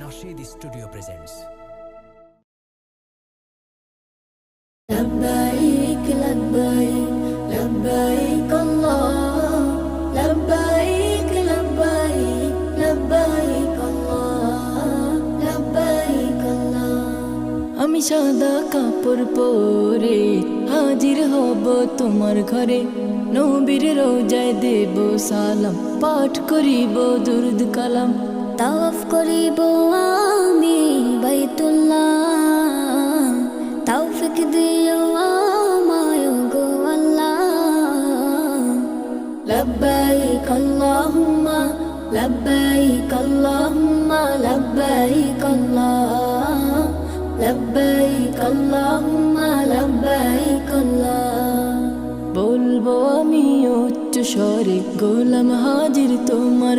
Rashed studio presents. لبيك لبيك لبيك الله لبيك لبيك لبيك الله لبيك الله আমি সাদা কাপড় পরে হাজির হব তোমার ঘরে নবীর রোজায় দেব সালাম পাঠ করিব দুরুদ কালাম তাওয়াফ করিব আমি বাইতুল্লাহ তৌফিক দিও আমায় গো আল্লাহ লব্বাইক আল্লাহুম্মা লব্বাইক আল্লাহুম্মা লব্বাইক আল্লাহ লব্বাইক আল্লাহুম্মা লব্বাইক আল্লাহ বলবো আমি উচ্চ স্বরে গোলাম হাজির তোমার